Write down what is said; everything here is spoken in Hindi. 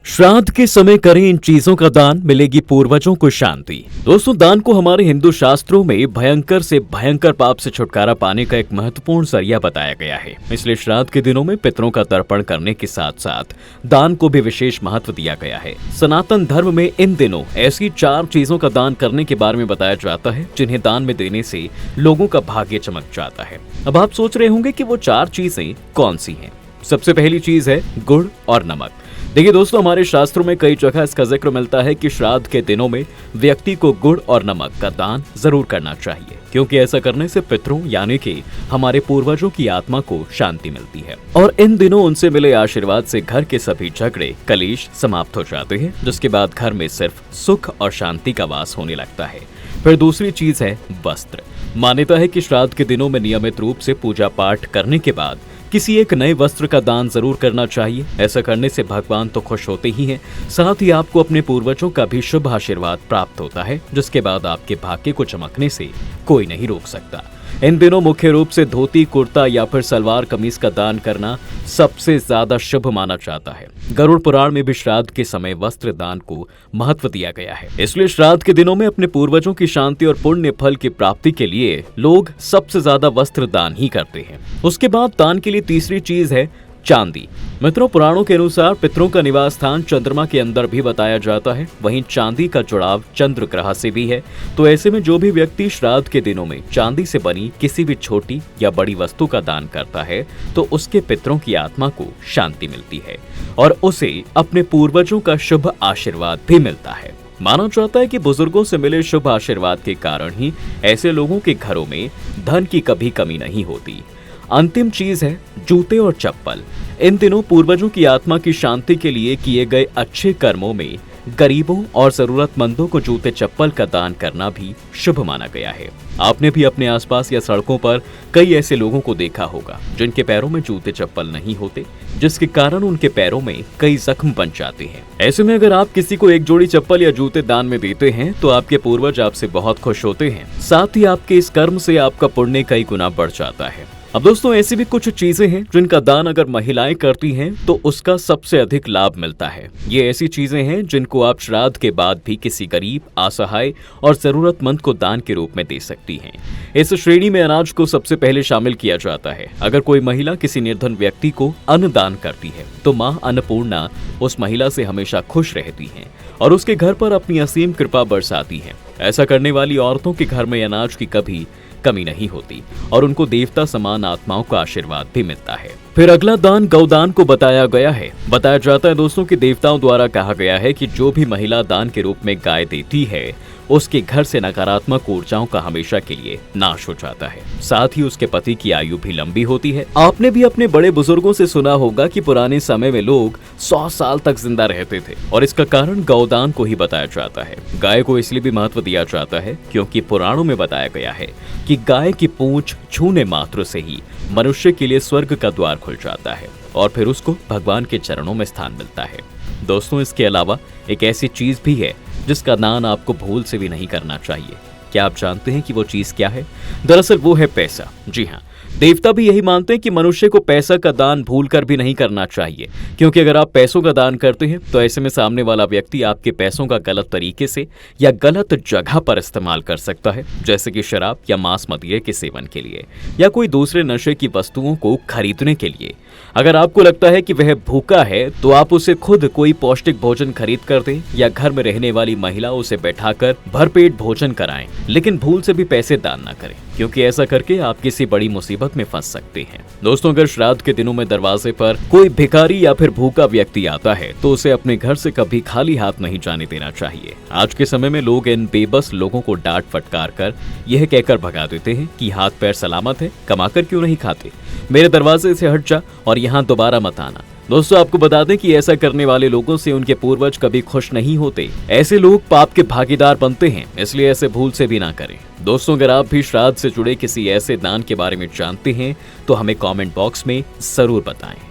श्राद्ध के समय करें इन चीजों का दान, मिलेगी पूर्वजों को शांति। दोस्तों, दान को हमारे हिंदू शास्त्रों में भयंकर से भयंकर पाप से छुटकारा पाने का एक महत्वपूर्ण जरिया बताया गया है। इसलिए श्राद्ध के दिनों में पितरों का तर्पण करने के साथ साथ दान को भी विशेष महत्व दिया गया है। सनातन धर्म में इन दिनों ऐसी 4 चीजों का दान करने के बारे में बताया जाता है जिन्हें दान में देने से लोगों का भाग्य चमक जाता है। अब आप सोच रहे होंगे कि वो 4 चीजें कौन सी हैं। सबसे पहली चीज है गुड़ और नमक। देखिए दोस्तों, हमारे शास्त्रों में कई जगह इसका जिक्र मिलता है कि श्राद्ध के दिनों में व्यक्ति को गुड़ और नमक का दान जरूर करना चाहिए, क्योंकि ऐसा करने से पितरों यानी कि हमारे पूर्वजों की आत्मा को शांति मिलती है और इन दिनों उनसे मिले आशीर्वाद से घर के सभी झगड़े कलेश समाप्त हो जाते हैं, जिसके बाद घर में सिर्फ सुख और शांति का वास होने लगता है। फिर दूसरी चीज है वस्त्र। मान्यता है कि श्राद्ध के दिनों में नियमित रूप से पूजा पाठ करने के बाद किसी एक नए वस्त्र का दान जरूर करना चाहिए। ऐसा करने से भगवान तो खुश होते ही हैं, साथ ही आपको अपने पूर्वजों का भी शुभ आशीर्वाद प्राप्त होता है, जिसके बाद आपके भाग्य को चमकने से कोई नहीं रोक सकता। इन दिनों मुख्य रूप से धोती, कुर्ता या फिर सलवार कमीज का दान करना सबसे ज्यादा शुभ माना जाता है। गरुड़ पुराण में भी श्राद्ध के समय वस्त्र दान को महत्व दिया गया है। इसलिए श्राद्ध के दिनों में अपने पूर्वजों की शांति और पुण्य फल की प्राप्ति के लिए लोग सबसे ज्यादा वस्त्र दान ही करते हैं। उसके बाद दान के लिए तीसरी चीज है चांदी। मित्रों, पुराणों के अनुसार पितरों का निवास स्थान चंद्रमा के अंदर भी बताया जाता है। वहीं चांदी का जुड़ाव चंद्र ग्रह से भी है। तो ऐसे में जो भी व्यक्ति श्राद्ध के दिनों में चांदी से बनी किसी भी छोटी या बड़ी वस्तु का दान करता है तो उसके पितरों की आत्मा को शांति मिलती है और उसे अपने पूर्वजों का शुभ आशीर्वाद भी मिलता है। माना जाता है कि बुजुर्गों से मिले शुभ आशीर्वाद के कारण ही ऐसे लोगों के घरों में धन की कभी कमी नहीं होती। अंतिम चीज है जूते और चप्पल। इन दिनों पूर्वजों की आत्मा की शांति के लिए किए गए अच्छे कर्मों में गरीबों और जरूरतमंदों को जूते चप्पल का दान करना भी शुभ माना गया है। आपने भी अपने आसपास या सड़कों पर कई ऐसे लोगों को देखा होगा जिनके पैरों में जूते चप्पल नहीं होते, जिसके कारण उनके पैरों में कई जख्म बन जाते हैं। ऐसे में अगर आप किसी को एक जोड़ी चप्पल या जूते दान में देते हैं तो आपके पूर्वज आपसे बहुत खुश होते हैं। साथ ही आपके इस कर्म से आपका पुण्य कई गुना बढ़ जाता है। अब दोस्तों, ऐसी भी कुछ चीजें हैं जिनका दान अगर महिलाएं करती हैं तो उसका सबसे अधिक लाभ मिलता है। ये ऐसी चीजें हैं जिनको आप श्राद्ध के बाद भी किसी गरीब, असहाय और जरूरतमंद को दान के रूप में दे सकती हैं। इस श्रेणी में अनाज को सबसे पहले शामिल किया जाता है। अगर कोई महिला किसी निर्धन व्यक्ति को अन्न दान करती है तो मां अन्नपूर्णा उस महिला से हमेशा खुश रहती हैं और उसके घर पर अपनी असीम कृपा बरसाती हैं। ऐसा करने वाली औरतों के घर में अनाज की कभी कमी नहीं होती और उनको देवता समान आत्माओं का आशीर्वाद भी मिलता है। फिर अगला दान गौदान को बताया गया है। बताया जाता है दोस्तों कि देवताओं द्वारा कहा गया है कि जो भी महिला दान के रूप में गाय देती है उसके घर से नकारात्मक ऊर्जाओं का हमेशा के लिए नाश हो जाता है। साथ ही उसके पति की आयु भी लंबी होती है। आपने भी अपने बड़े बुजुर्गों से सुना होगा कि पुराने समय में लोग 100 साल तक जिंदा रहते थे और इसका कारण गौदान को ही बताया जाता है। गाय को इसलिए भी महत्व दिया जाता है क्योंकि पुराणों में बताया गया है कि गाय की पूंछ छूने मात्र से ही मनुष्य के लिए स्वर्ग का द्वार खुल जाता है और फिर उसको भगवान के चरणों में स्थान मिलता है। दोस्तों, इसके अलावा एक ऐसी चीज भी है जिसका दान आपको भूल से भी नहीं करना चाहिए। क्या आप जानते हैं कि वो चीज क्या है? दरअसल वो है पैसा। जी हाँ, देवता भी यही मानते हैं कि मनुष्य को पैसा का दान भूलकर भी नहीं करना चाहिए, क्योंकि अगर आप पैसों का दान करते हैं तो ऐसे में सामने वाला व्यक्ति आपके पैसों का गलत तरीके से या गलत जगह पर इस्तेमाल कर सकता है, जैसे कि शराब या मांस मदिरे के सेवन के लिए या कोई दूसरे नशे की वस्तुओं को खरीदने के लिए। अगर आपको लगता है कि वह भूखा है तो आप उसे खुद कोई पौष्टिक भोजन खरीद कर दें या घर में रहने वाली महिला उसे बैठाकर भरपेट भोजन कराएं, लेकिन भूल से भी पैसे दान न करें, क्योंकि ऐसा करके आप किसी बड़ी मुसीबत में फंस सकते हैं। दोस्तों, अगर श्राद्ध के दिनों में दरवाजे पर कोई भिखारी या फिर भूखा व्यक्ति आता है तो उसे अपने घर से कभी खाली हाथ नहीं जाने देना चाहिए। आज के समय में लोग इन बेबस लोगों को डांट फटकार कर यह कहकर भगा देते हैं कि हाथ पैर सलामत है, कमाकर क्यों नहीं खाते, मेरे दरवाजे से हट जा और यहाँ दोबारा मत आना। दोस्तों, आपको बता दें कि ऐसा करने वाले लोगों से उनके पूर्वज कभी खुश नहीं होते। ऐसे लोग पाप के भागीदार बनते हैं, इसलिए ऐसे भूल से भी ना करें। दोस्तों, अगर आप भी श्राद्ध से जुड़े किसी ऐसे दान के बारे में जानते हैं तो हमें कमेंट बॉक्स में जरूर बताएं।